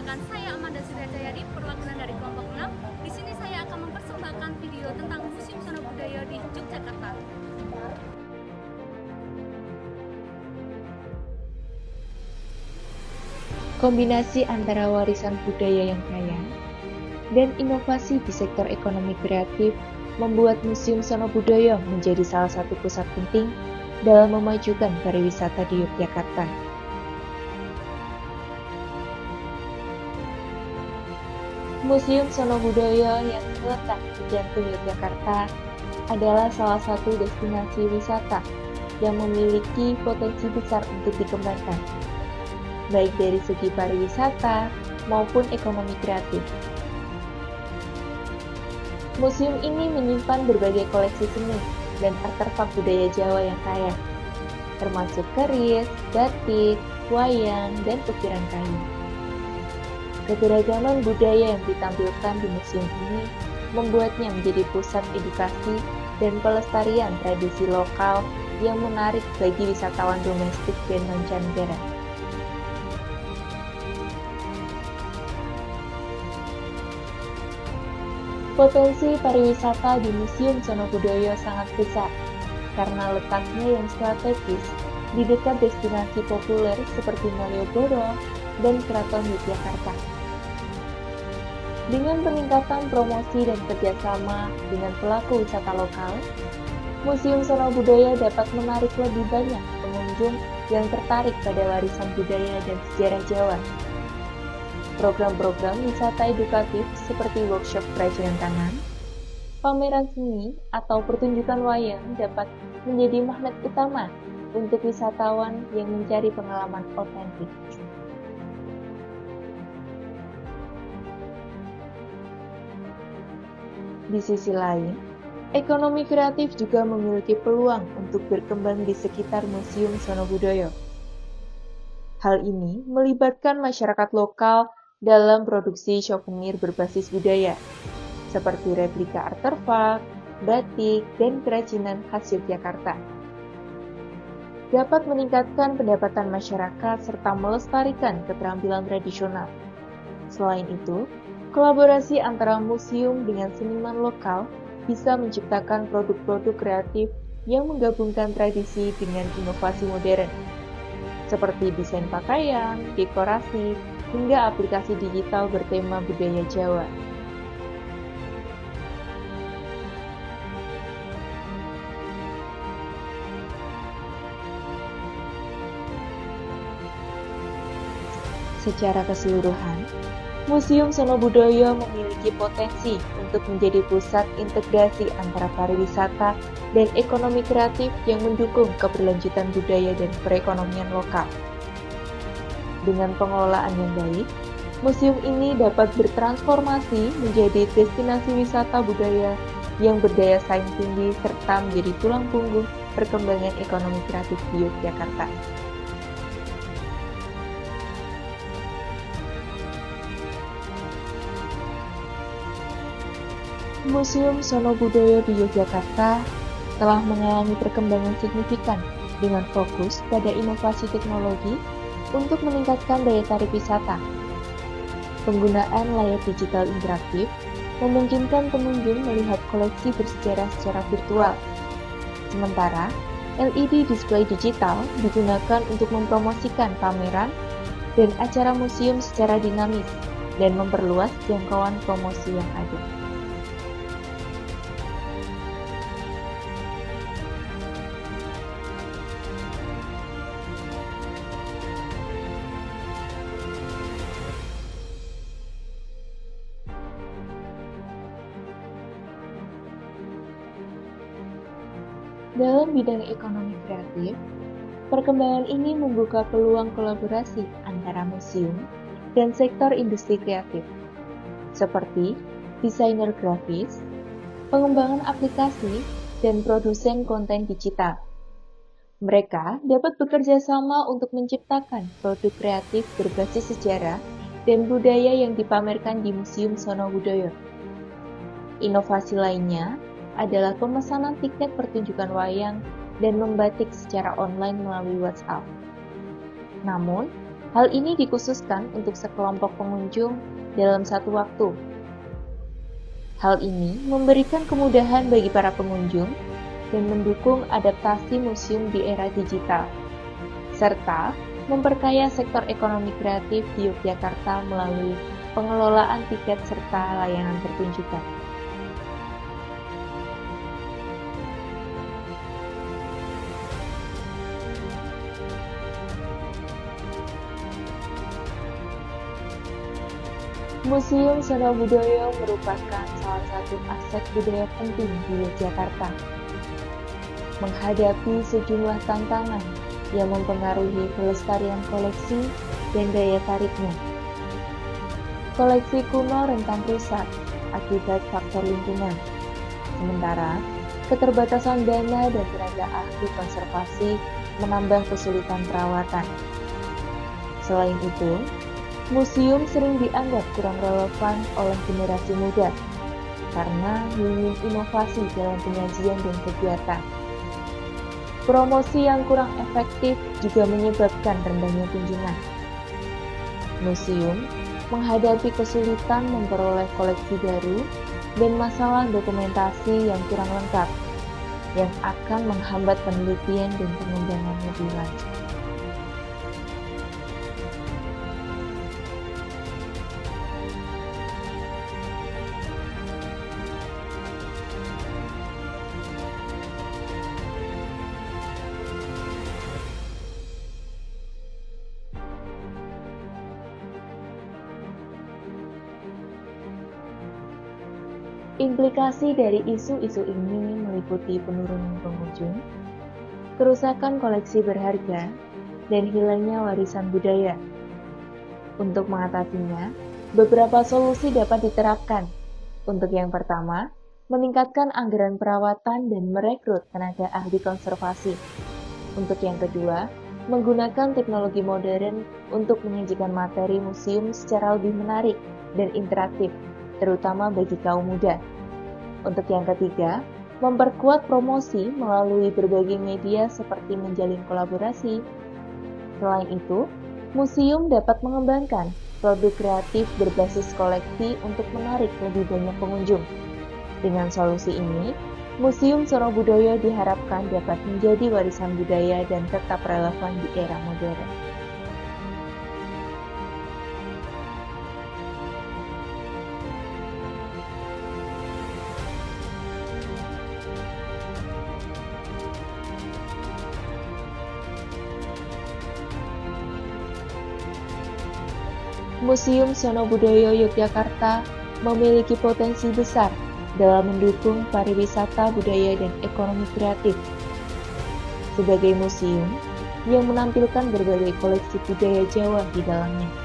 Perkenalkan, saya Amanda Suryajayadi, perwakilan dari kelompok 6. Di sini saya akan mempersembahkan video tentang Museum Sono Budaya di Yogyakarta. Kombinasi antara warisan budaya yang kaya dan inovasi di sektor ekonomi kreatif membuat Museum Sono Budaya menjadi salah satu pusat penting dalam memajukan pariwisata di Yogyakarta. Museum Sono Budaya yang terletak di jantung Yogyakarta adalah salah satu destinasi wisata yang memiliki potensi besar untuk dikembangkan, baik dari segi pariwisata maupun ekonomi kreatif. Museum ini menyimpan berbagai koleksi seni dan artefak budaya Jawa yang kaya, termasuk keris, batik, wayang, dan ukiran kayu. Keberagaman budaya yang ditampilkan di museum ini membuatnya menjadi pusat edukasi dan pelestarian tradisi lokal yang menarik bagi wisatawan domestik dan mancanegara. Potensi pariwisata di Museum Sono Budaya sangat besar karena letaknya yang strategis di dekat destinasi populer seperti Malioboro dan Keraton Yogyakarta. Dengan peningkatan promosi dan kerjasama dengan pelaku wisata lokal, Museum Sono Budaya dapat menarik lebih banyak pengunjung yang tertarik pada warisan budaya dan sejarah Jawa. Program-program wisata edukatif seperti workshop kerajinan tangan, pameran seni, atau pertunjukan wayang dapat menjadi magnet utama untuk wisatawan yang mencari pengalaman otentik. Di sisi lain, ekonomi kreatif juga memiliki peluang untuk berkembang di sekitar Museum Sono Budaya. Hal ini melibatkan masyarakat lokal dalam produksi souvenir berbasis budaya, seperti replika artefak, batik, dan kerajinan khas Yogyakarta. Dapat meningkatkan pendapatan masyarakat serta melestarikan keterampilan tradisional. Selain itu, kolaborasi antara museum dengan seniman lokal bisa menciptakan produk-produk kreatif yang menggabungkan tradisi dengan inovasi modern, seperti desain pakaian, dekorasi, hingga aplikasi digital bertema budaya Jawa. Secara keseluruhan, Museum Sono Budaya memiliki potensi untuk menjadi pusat integrasi antara pariwisata dan ekonomi kreatif yang mendukung keberlanjutan budaya dan perekonomian lokal. Dengan pengelolaan yang baik, museum ini dapat bertransformasi menjadi destinasi wisata budaya yang berdaya saing tinggi serta menjadi tulang punggung perkembangan ekonomi kreatif di Yogyakarta. Museum Sono Budaya di Yogyakarta telah mengalami perkembangan signifikan dengan fokus pada inovasi teknologi untuk meningkatkan daya tarik wisata. Penggunaan layar digital interaktif memungkinkan pengunjung melihat koleksi bersejarah secara virtual. Sementara, LED display digital digunakan untuk mempromosikan pameran dan acara museum secara dinamis dan memperluas jangkauan promosi yang ada. Dalam bidang ekonomi kreatif, perkembangan ini membuka peluang kolaborasi antara museum dan sektor industri kreatif, seperti desainer grafis, pengembangan aplikasi, dan produsen konten digital. Mereka dapat bekerja sama untuk menciptakan produk kreatif berbasis sejarah dan budaya yang dipamerkan di Museum Sono Budaya. Inovasi lainnya adalah pemesanan tiket pertunjukan wayang dan membatik secara online melalui WhatsApp. Namun, Hal ini dikhususkan untuk sekelompok pengunjung dalam satu waktu. Hal ini memberikan kemudahan bagi para pengunjung dan mendukung adaptasi museum di era digital, serta memperkaya sektor ekonomi kreatif di Yogyakarta melalui pengelolaan tiket serta layanan pertunjukan. Museum Sono Budoyo merupakan salah satu aset budaya penting di Yogyakarta. Menghadapi sejumlah tantangan yang mempengaruhi pelestarian koleksi dan daya tariknya. Koleksi kuno rentan rusak akibat faktor lingkungan. Sementara, keterbatasan dana dan tenaga ahli konservasi menambah kesulitan perawatan. Selain itu, museum sering dianggap kurang relevan oleh generasi muda karena minim inovasi dalam penyajian dan kegiatan. Promosi yang kurang efektif juga menyebabkan rendahnya kunjungan. Museum menghadapi kesulitan memperoleh koleksi baru dan masalah dokumentasi yang kurang lengkap, yang akan menghambat penelitian dan pengembangan lebih lanjut. Implikasi dari isu-isu ini meliputi penurunan pengunjung, kerusakan koleksi berharga, dan hilangnya warisan budaya. Untuk mengatasinya, beberapa solusi dapat diterapkan. Untuk yang pertama, meningkatkan anggaran perawatan dan merekrut tenaga ahli konservasi. Untuk yang kedua, menggunakan teknologi modern untuk menyajikan materi museum secara lebih menarik dan interaktif, terutama bagi kaum muda. Untuk yang ketiga, memperkuat promosi melalui berbagai media seperti menjalin kolaborasi. Selain itu, museum dapat mengembangkan produk kreatif berbasis koleksi untuk menarik lebih banyak pengunjung. Dengan solusi ini, Museum Sono Budoyo diharapkan dapat menjadi warisan budaya dan tetap relevan di era modern. Museum Sono Budoyo Yogyakarta memiliki potensi besar dalam mendukung pariwisata budaya dan ekonomi kreatif. Sebagai museum yang menampilkan berbagai koleksi budaya Jawa di dalamnya.